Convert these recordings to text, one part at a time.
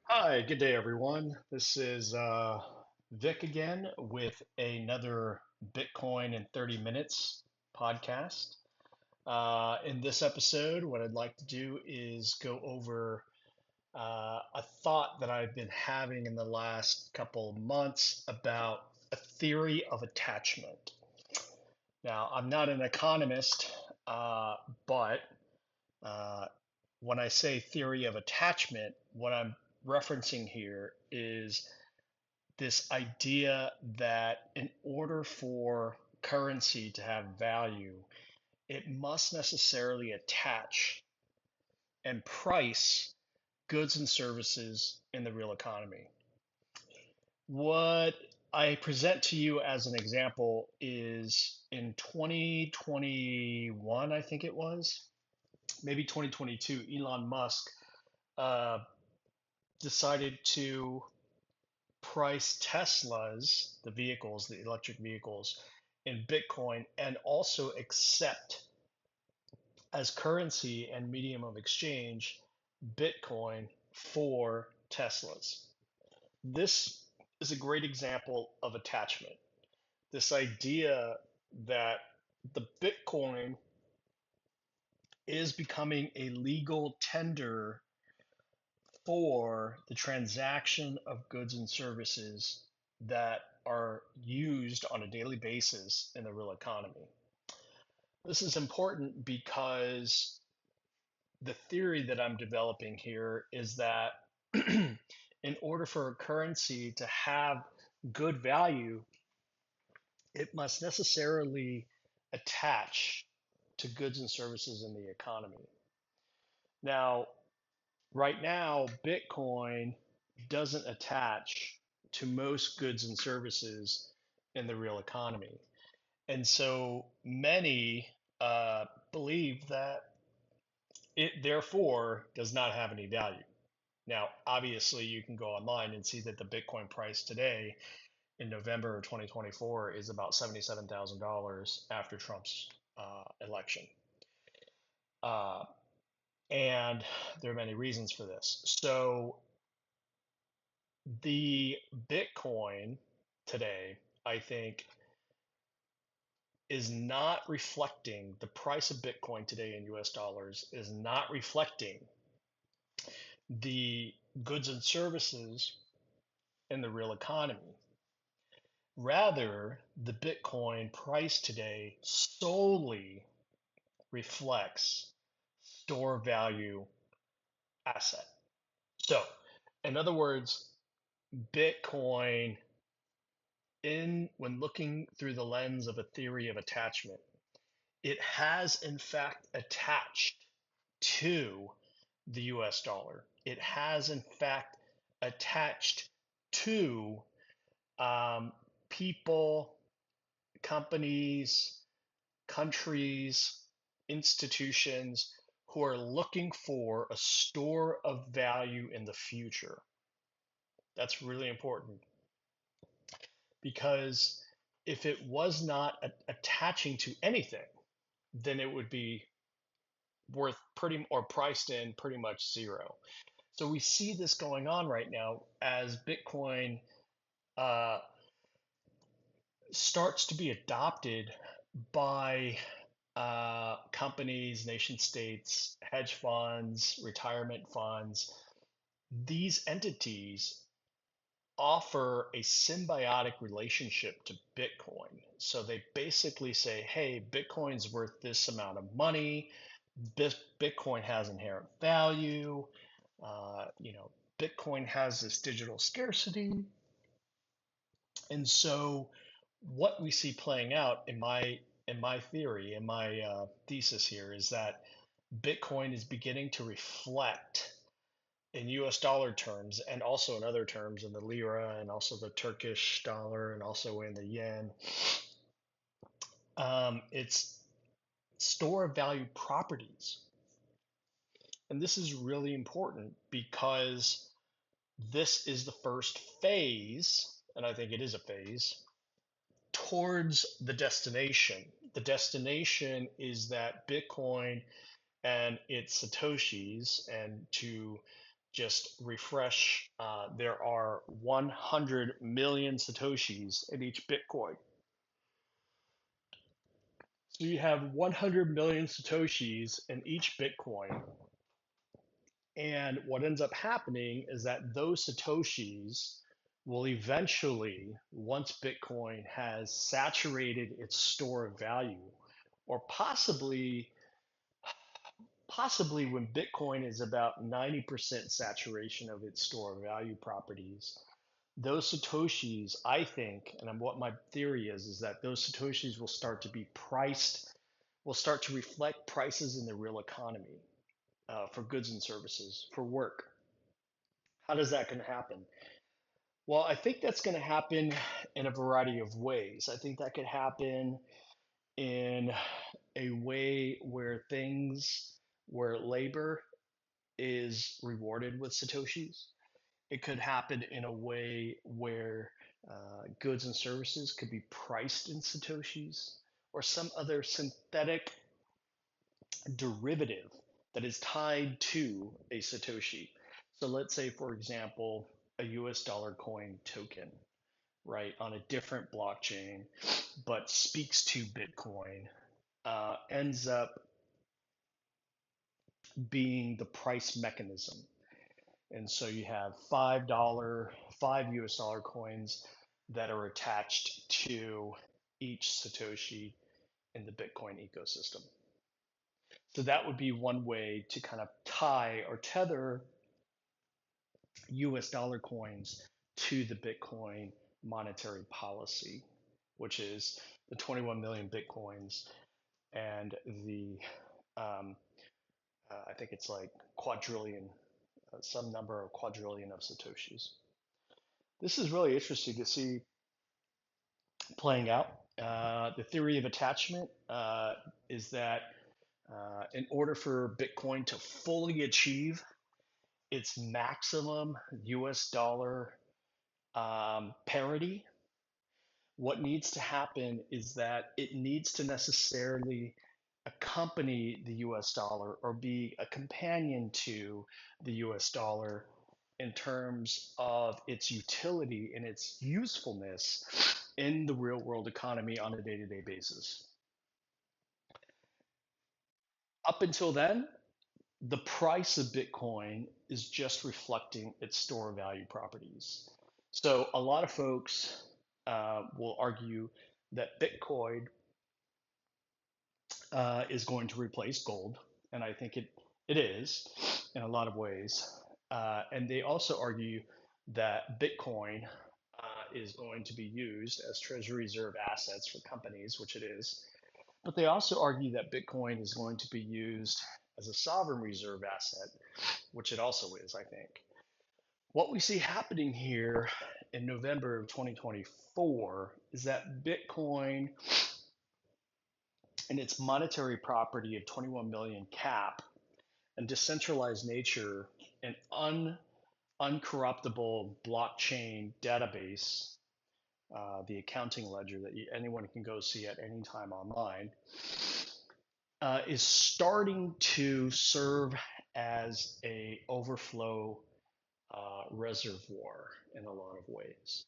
Hi, good day, everyone. This is Vic again with another Bitcoin in 30 Minutes podcast. In this episode, what I'd like to do is go over a thought that I've been having in the last couple of months about a theory of attachment. Now, I'm not an economist, but uh, when I say theory of attachment, what I'm referencing here is this idea that in order for currency to have value, it must necessarily attach and price goods and services in the real economy. What I present to you as an example is in 2021, I think it was, maybe 2022, Elon Musk uh, decided to price Teslas, the vehicles, the electric vehicles, in Bitcoin and also accept as currency and medium of exchange Bitcoin for Teslas. This is a great example of attachment. This idea that the Bitcoin is becoming a legal tender for the transaction of goods and services that are used on a daily basis in the real economy. This is important because the theory that I'm developing here is that in order for a currency to have good value, it must necessarily attach to goods and services in the economy. Now, right now, Bitcoin doesn't attach to most goods and services in the real economy. And so many believe that it therefore does not have any value. Now, obviously, you can go online and see that the Bitcoin price today in November of 2024 is about $77,000 after Trump's election. Uh, and there are many reasons for this. So the Bitcoin today, I think, is not reflecting the price of Bitcoin today in US dollars, is not reflecting the goods and services in the real economy. Rather, the Bitcoin price today solely reflects store value asset. So, in other words, Bitcoin, in when looking through the lens of a theory of attachment, it has in fact attached to the US dollar. It has in fact attached to um, people, companies, countries, institutions who are looking for a store of value in the future. That's really important because if it was not attaching to anything, then it would be worth pretty or priced in pretty much zero. So we see this going on right now as Bitcoin uh, starts to be adopted by companies, nation states, hedge funds, retirement funds. These entities offer a symbiotic relationship to Bitcoin. So they basically say, hey, Bitcoin's worth this amount of money. Bitcoin has inherent value. Bitcoin has this digital scarcity. And so what we see playing out in my theory, in my thesis here, is that Bitcoin is beginning to reflect in US dollar terms and also in other terms in the lira and also the Turkish dollar and also in the yen. It's store of value properties. And this is really important because this is the first phase, and I think it is a phase, towards the destination. The destination is that Bitcoin and its satoshis, and just refresh, there are 100 million Satoshis in each Bitcoin. So you have 100 million Satoshis in each Bitcoin. And what ends up happening is that those Satoshis will eventually, once Bitcoin has saturated its store of value, or possibly when Bitcoin is about 90% saturation of its store of value properties, those Satoshis, I think, and what my theory is that those Satoshis will start to be priced, will start to reflect prices in the real economy for goods and services, for work. How does that going to happen? Well, I think that's going to happen in a variety of ways. I think that could happen in a way where labor is rewarded with Satoshis. It could happen in a way where goods and services could be priced in Satoshis or some other synthetic derivative that is tied to a Satoshi. So let's say, for example, a US dollar coin token, right, on a different blockchain, but speaks to Bitcoin, ends up being the price mechanism. And so you have five US dollar coins that are attached to each Satoshi in the Bitcoin ecosystem. So that would be one way to kind of tie or tether US dollar coins to the Bitcoin monetary policy, which is the 21 million Bitcoins and the, I think it's like quadrillion, some number of quadrillion of Satoshis. This is really interesting to see playing out. The theory of attachment is that in order for Bitcoin to fully achieve its maximum US dollar parity, what needs to happen is that it needs to necessarily accompany the US dollar or be a companion to the US dollar in terms of its utility and its usefulness in the real world economy on a day to day basis. Up until then, the price of Bitcoin is just reflecting its store value properties. So a lot of folks will argue that Bitcoin is going to replace gold, and I think it is in a lot of ways. And they also argue that Bitcoin is going to be used as treasury reserve assets for companies, which it is. But they also argue that Bitcoin is going to be used as a sovereign reserve asset, which it also is, I think. What we see happening here in November of 2024 is that Bitcoin and its monetary property of 21 million cap and decentralized nature and uncorruptible blockchain database, the accounting ledger that anyone can go see at any time online, is starting to serve as a overflow reservoir in a lot of ways.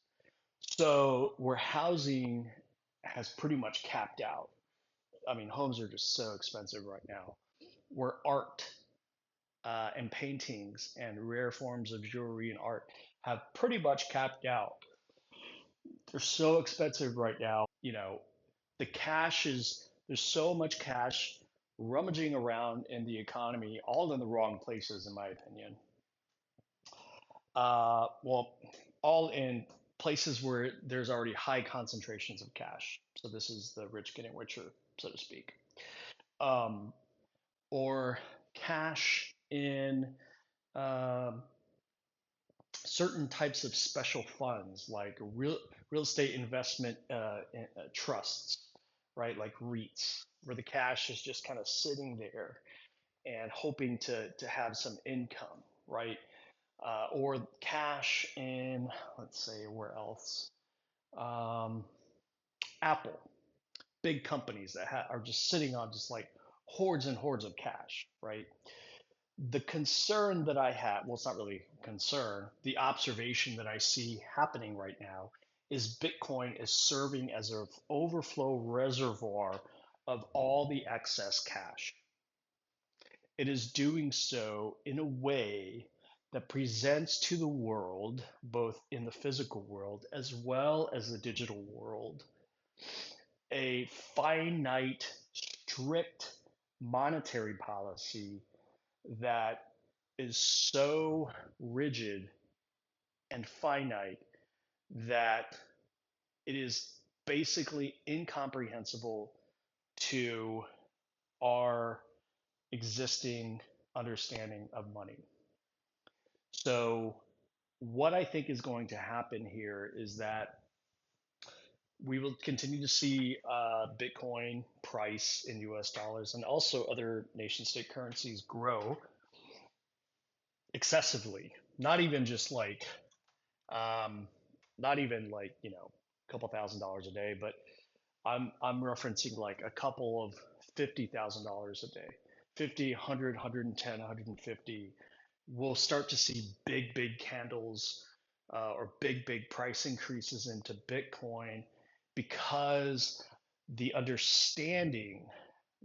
So where housing has pretty much capped out. I mean, homes are just so expensive right now. Where art and paintings and rare forms of jewelry and art have pretty much capped out. They're so expensive right now. You know, there's so much cash rummaging around in the economy, all in the wrong places, in my opinion. Well, all in places where there's already high concentrations of cash. So this is the rich getting richer, so to speak. Or cash in um, certain types of special funds, like real estate investment trusts, right? Like REITs, where the cash is just kind of sitting there and hoping to have some income, right? Or cash in, let's say, where else? Um, Apple, big companies that are just sitting on just like hordes and hordes of cash, right? The concern that I have, well, it's not really a concern, the observation that I see happening right now is Bitcoin is serving as an overflow reservoir of all the excess cash. It is doing so in a way that presents to the world, both in the physical world as well as the digital world, a finite, strict monetary policy that is so rigid and finite that it is basically incomprehensible to our existing understanding of money. So, what I think is going to happen here is that we will continue to see Bitcoin price in US dollars and also other nation state currencies grow excessively. Not even just like, um, not even like, a couple $1,000s a day, but I'm referencing like a couple of $50,000 a day, 50, 100, 110, 150. We'll start to see big candles or big price increases into Bitcoin because the understanding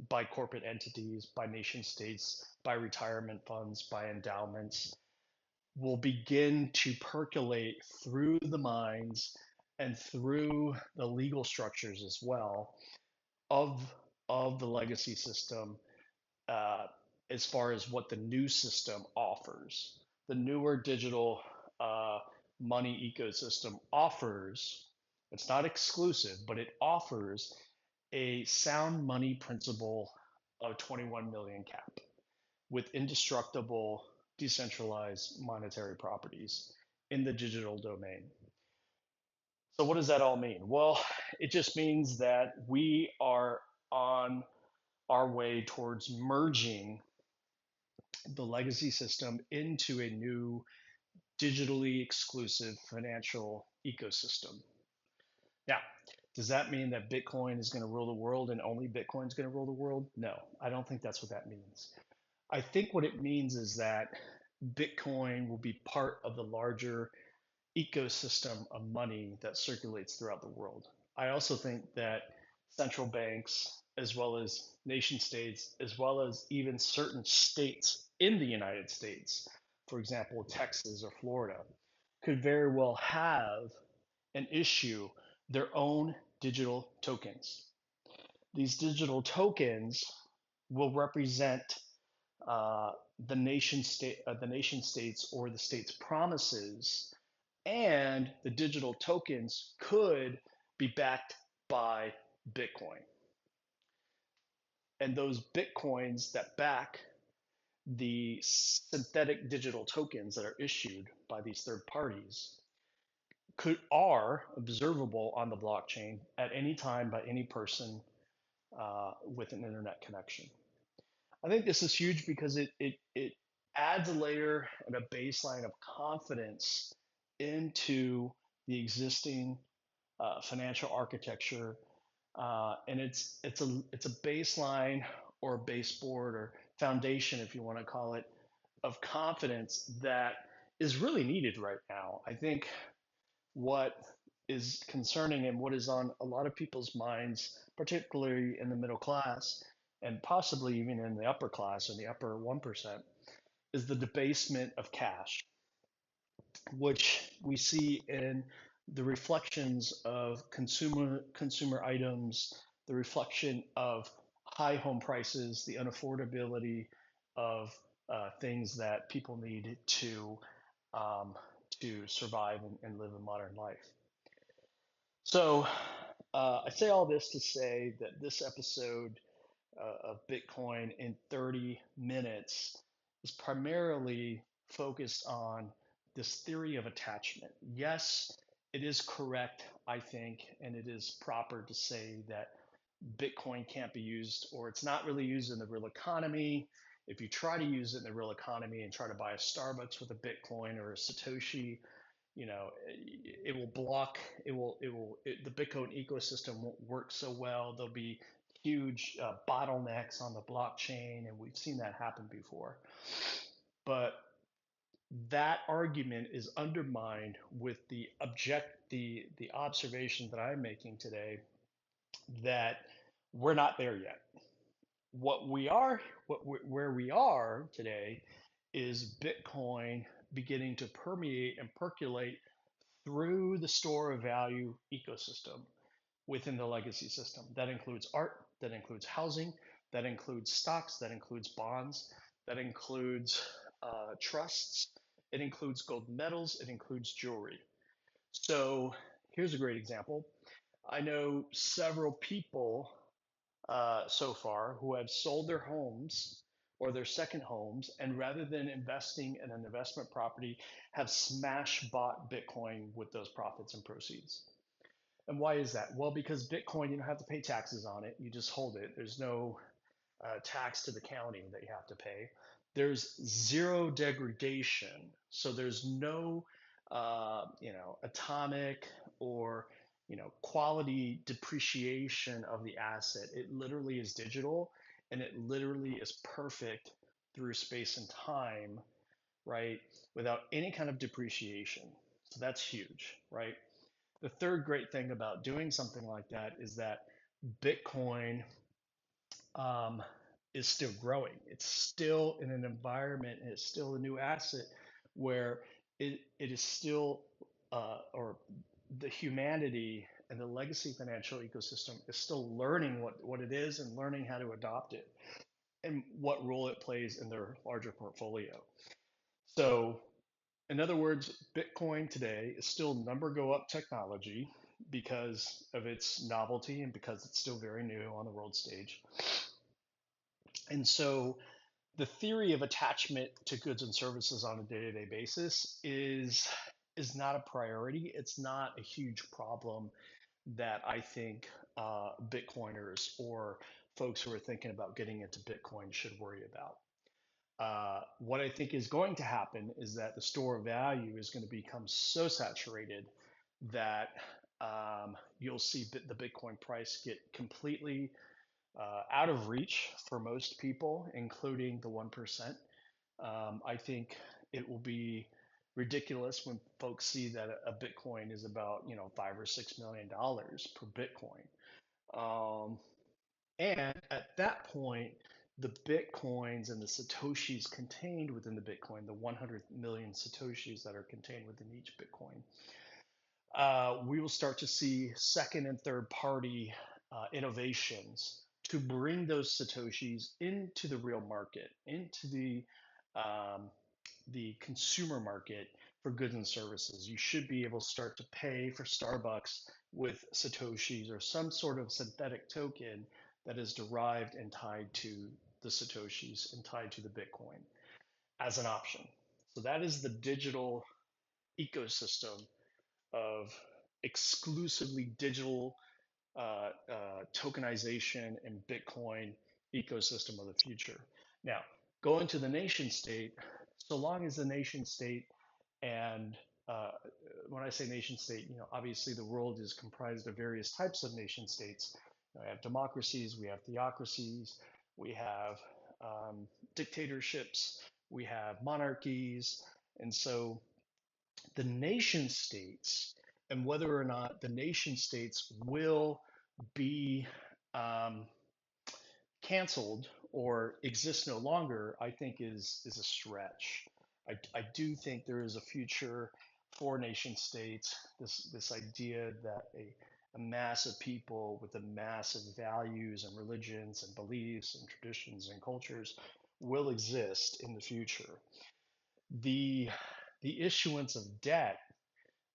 by corporate entities, by nation states, by retirement funds, by endowments will begin to percolate through the minds and through the legal structures as well of the legacy system, uh, as far as what the new system offers. The newer digital uh, money ecosystem offers, it's not exclusive, but it offers a sound money principle of 21 million cap with indestructible decentralized monetary properties in the digital domain. So, what does that all mean? Well, it just means that we are on our way towards merging the legacy system into a new digitally exclusive financial ecosystem. Now, does that mean that Bitcoin is going to rule the world and only Bitcoin is going to rule the world? No, I don't think that's what that means. I think what it means is that Bitcoin will be part of the larger ecosystem of money that circulates throughout the world. I also think that central banks, as well as nation states, as well as even certain states in the United States, for example, Texas or Florida, could very well have and issue their own digital tokens. These digital tokens will represent uh, the nation states or the state's promises, and the digital tokens could be backed by Bitcoin. And those Bitcoins that back the synthetic digital tokens that are issued by these third parties are observable on the blockchain at any time by any person with an internet connection. I think this is huge because it adds a layer and a baseline of confidence into the existing financial architecture, and it's a baseline or a baseboard or foundation, if you want to call it, of confidence that is really needed right now. I think what is concerning and what is on a lot of people's minds, particularly in the middle class and possibly even in the upper class or the upper 1%, is the debasement of cash, which we see in the reflections of consumer items, the reflection of high home prices, the unaffordability of things that people need um, to survive and live a modern life. So I say all this to say that this episode of Bitcoin in 30 minutes is primarily focused on this theory of attachment. Yes, it is correct, I think, and it is proper to say that Bitcoin can't be used, or it's not really used in the real economy. If you try to use it in the real economy and try to buy a Starbucks with a Bitcoin or a Satoshi, it will block, the Bitcoin ecosystem won't work so well. There'll be huge bottlenecks on the blockchain, and we've seen that happen before. But that argument is undermined with the observation that I'm making today that we're not there yet. What we are, where we are today, is Bitcoin beginning to permeate and percolate through the store of value ecosystem within the legacy system. That includes art, that includes housing, that includes stocks, that includes bonds, that includes trusts, it includes gold medals, it includes jewelry. So here's a great example. I know several people so far who have sold their homes or their second homes, and rather than investing in an investment property, have smash bought Bitcoin with those profits and proceeds. And why is that? Well, because Bitcoin, you don't have to pay taxes on it. You just hold it. There's no tax to the county that you have to pay. There's zero degradation. So there's no, atomic or, quality depreciation of the asset. It literally is digital, and it literally is perfect through space and time, right? Without any kind of depreciation. So that's huge, right? The third great thing about doing something like that is that Bitcoin um, is still growing. It's still in an environment, and it's still a new asset where it is still, or the humanity and the legacy financial ecosystem is still learning what it is and learning how to adopt it and what role it plays in their larger portfolio. So in other words, Bitcoin today is still number go up technology because of its novelty and because it's still very new on the world stage. And so the theory of attachment to goods and services on a day-to-day basis is not a priority. It's not a huge problem that I think Bitcoiners or folks who are thinking about getting into Bitcoin should worry about. What I think is going to happen is that the store of value is going to become so saturated that you'll see the Bitcoin price get completely out of reach for most people, including the 1%. I think it will be ridiculous when folks see that a Bitcoin is about, $5 or $6 million per Bitcoin. And at that point, the Bitcoins and the Satoshis contained within the Bitcoin, the 100 million Satoshis that are contained within each Bitcoin, we will start to see second and third party innovations to bring those Satoshis into the real market, into the consumer market for goods and services. You should be able to start to pay for Starbucks with Satoshis or some sort of synthetic token that is derived and tied to the Satoshis and tied to the Bitcoin as an option. So that is the digital ecosystem of exclusively digital tokenization and Bitcoin ecosystem of the future. Now, going to the nation state, so long as the nation state and when I say nation state, obviously the world is comprised of various types of nation states. We have democracies, we have theocracies, we have dictatorships, we have monarchies, and so the nation states and whether or not the nation states will be um, canceled or exist no longer, I think is a stretch. I do think there is a future for nation states. This idea that a mass of people with a mass of values and religions and beliefs and traditions and cultures will exist in the future. The the issuance of debt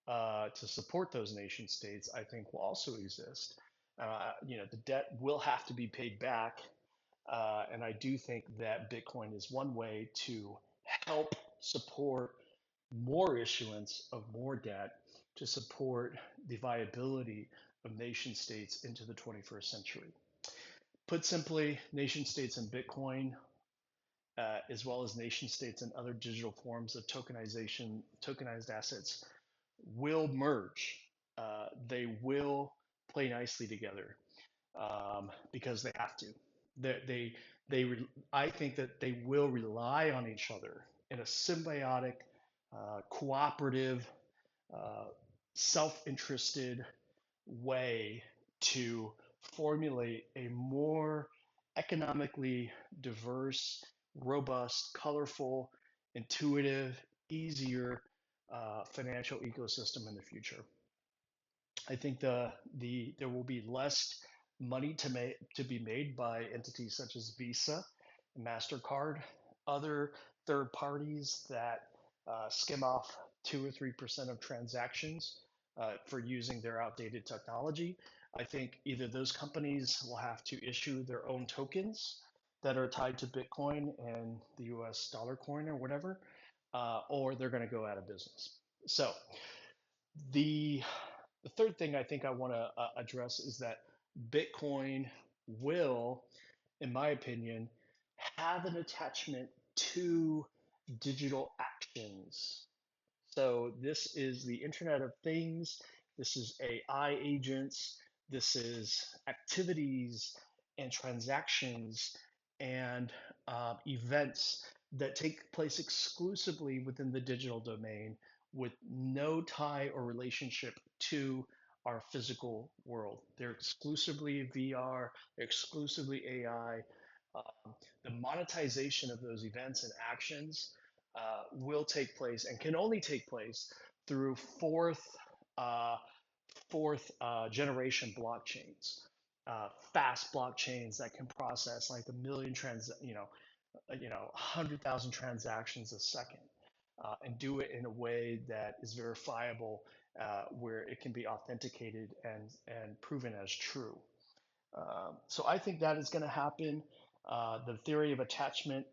to support those nation states, I think, will also exist. The debt will have to be paid back, and I do think that Bitcoin is one way to help support more issuance of more debt to support the viability of nation states into the 21st century. Put simply, nation states and Bitcoin, as well as nation states and other digital forms of tokenization, tokenized assets, will merge. They will play nicely together. because they have to. I think that they will rely on each other in a symbiotic, cooperative, uh, self-interested way to formulate a more economically diverse, robust, colorful, intuitive, easier financial ecosystem in the future. I think there will be less money to be made by entities such as Visa, Mastercard, other third parties that skim off 2 or 3% of transactions for using their outdated technology. I think either those companies will have to issue their own tokens that are tied to Bitcoin and the U.S. dollar coin or whatever, or they're going to go out of business. So the the third thing I think I want to address is that Bitcoin will, in my opinion, have an attachment to digital actions. So this is the Internet of Things. This is AI agents. This is activities and transactions and events that take place exclusively within the digital domain with no tie or relationship to our physical world. They're exclusively VR, they're exclusively AI. The monetization of those events and actions will take place and can only take place through uh, fourth generation blockchains, fast blockchains that can process like 100,000 transactions a second, and do it in a way that is verifiable, where it can be authenticated and proven as true. So I think that is going to happen. The theory of attachment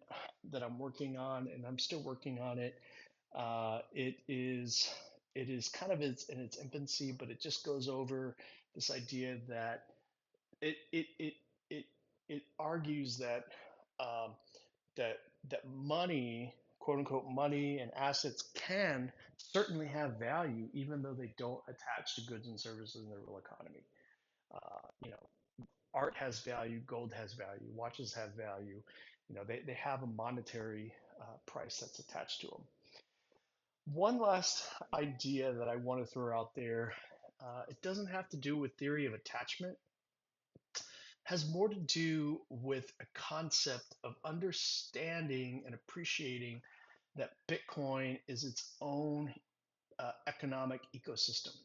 that I'm working on, and I'm still working on it, it is kind of in its infancy, but it just goes over this idea that it it it it, it argues that um, that that money, quote unquote, money and assets can certainly have value, even though they don't attach to goods and services in the real economy. You know, art has value, gold has value, watches have value. They have a monetary price that's attached to them. One last idea that I want to throw out there, it doesn't have to do with theory of attachment, has more to do with a concept of understanding and appreciating that Bitcoin is its own economic ecosystem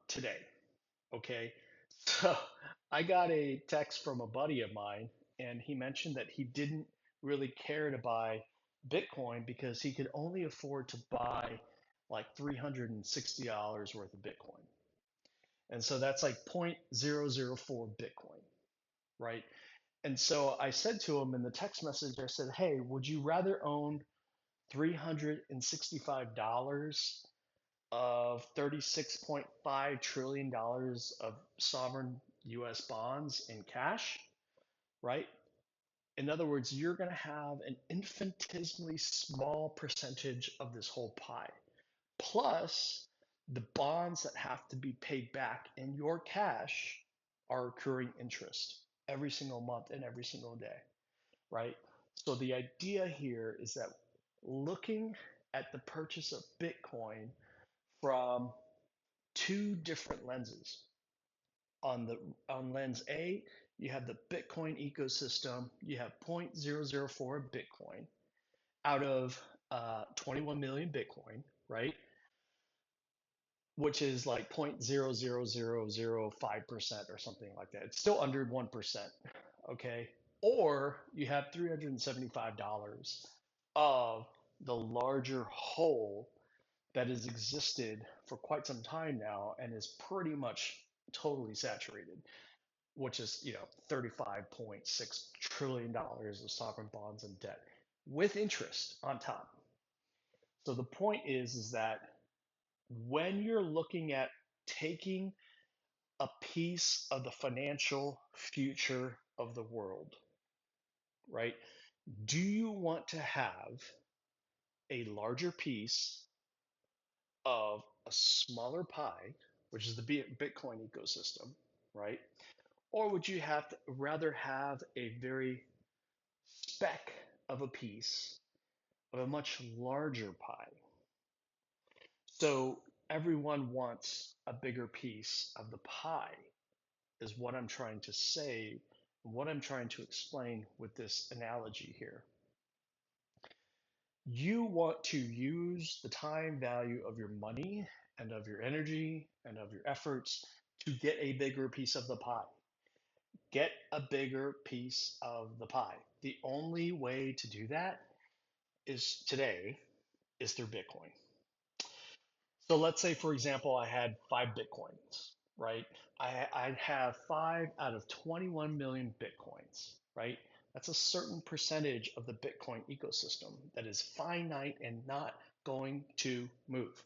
today. Okay. So I got a text from a buddy of mine, and he mentioned that he didn't really care to buy Bitcoin because he could only afford to buy like $360 worth of Bitcoin. And so that's like 0.004 Bitcoin, right? And so I said to him in the text message, I said, hey, would you rather own $365 of $36.5 trillion of sovereign US bonds in cash, right? In other words, you're going to have an infinitesimally small percentage of this whole pie, plus the bonds that have to be paid back in your cash are accruing interest every single month and every single day, right? So the idea here is that looking at the purchase of Bitcoin from two different lenses. On lens A, you have the Bitcoin ecosystem. You have 0.004 Bitcoin out of 21 million Bitcoin, right? Which is like 0.00005% or something like that. It's still under 1%. Okay. Or you have $375 of the larger whole that has existed for quite some time now and is pretty much totally saturated, which is, $35.6 trillion of sovereign bonds and debt with interest on top. So the point is that when you're looking at taking a piece of the financial future of the world, right? Do you want to have a larger piece of a smaller pie, which is the Bitcoin ecosystem, right? Or would you rather have a very speck of a piece of a much larger pie? So everyone wants a bigger piece of the pie, is what I'm trying to say, what I'm trying to explain with this analogy here. You want to use the time value of your money and of your energy and of your efforts to get a bigger piece of the pie. Get a bigger piece of the pie. The only way to do that is today is through Bitcoin. So let's say, for example, I had 5 Bitcoins, right? I'd have 5 out of 21 million Bitcoins, right? That's a certain percentage of the Bitcoin ecosystem that is finite and not going to move.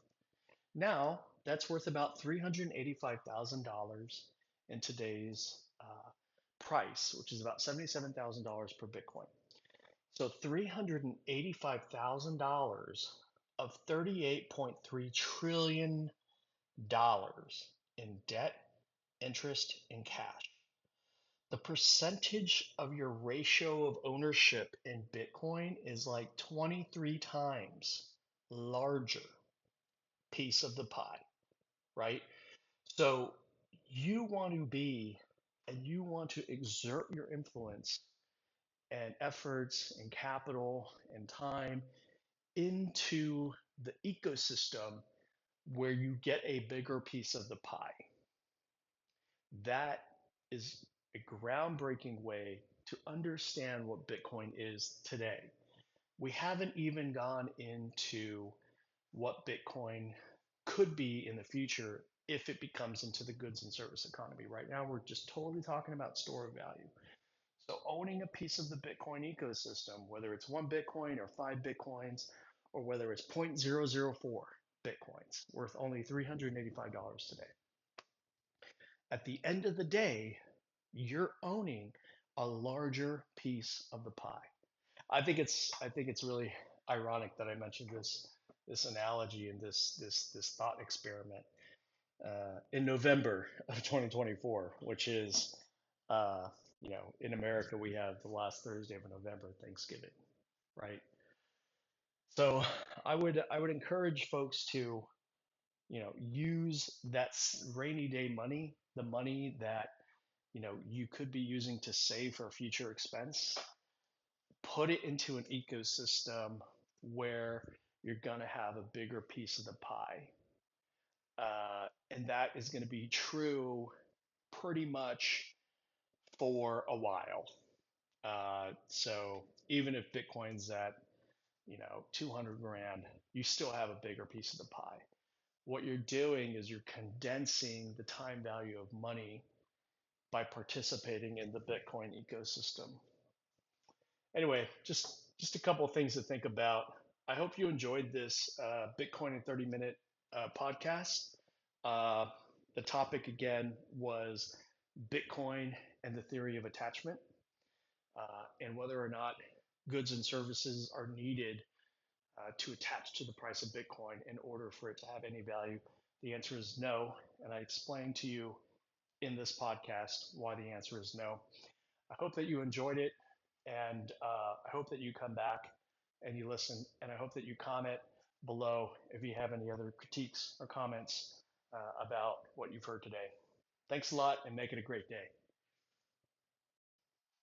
Now, that's worth about $385,000 in today's price, which is about $77,000 per Bitcoin. So $385,000 of $38.3 trillion in debt, interest, and cash. The percentage of your ratio of ownership in Bitcoin is like 23 times larger piece of the pie, right? So you want to be and you want to exert your influence and efforts and capital and time into the ecosystem where you get a bigger piece of the pie. That is a groundbreaking way to understand what Bitcoin is today. We haven't even gone into what Bitcoin could be in the future if it becomes into the goods and service economy. Right now, we're just totally talking about store of value. So owning a piece of the Bitcoin ecosystem, whether it's 1 Bitcoin or 5 Bitcoins, or whether it's 0.004 Bitcoins worth only $385 today. At the end of the day, you're owning a larger piece of the pie. I think it's really ironic that I mentioned this analogy and this thought experiment in November of 2024, which is in America we have the last Thursday of November, Thanksgiving, right? So I would encourage folks to use that rainy day money, the money that you could be using to save for a future expense, put it into an ecosystem where you're going to have a bigger piece of the pie. And that is going to be true pretty much for a while. So even if Bitcoin's at, 200 grand, you still have a bigger piece of the pie. What you're doing is you're condensing the time value of money by participating in the Bitcoin ecosystem. Anyway, just a couple of things to think about. I hope you enjoyed this Bitcoin in 30-minute podcast. Uh, the topic again was Bitcoin and the theory of attachment, and whether or not goods and services are needed to attach to the price of Bitcoin in order for it to have any value. The answer is no, and I explained to you in this podcast why the answer is no. I hope that you enjoyed it, and I hope that you come back and you listen, and I hope that you comment below if you have any other critiques or comments about what you've heard today. Thanks a lot, and make it a great day.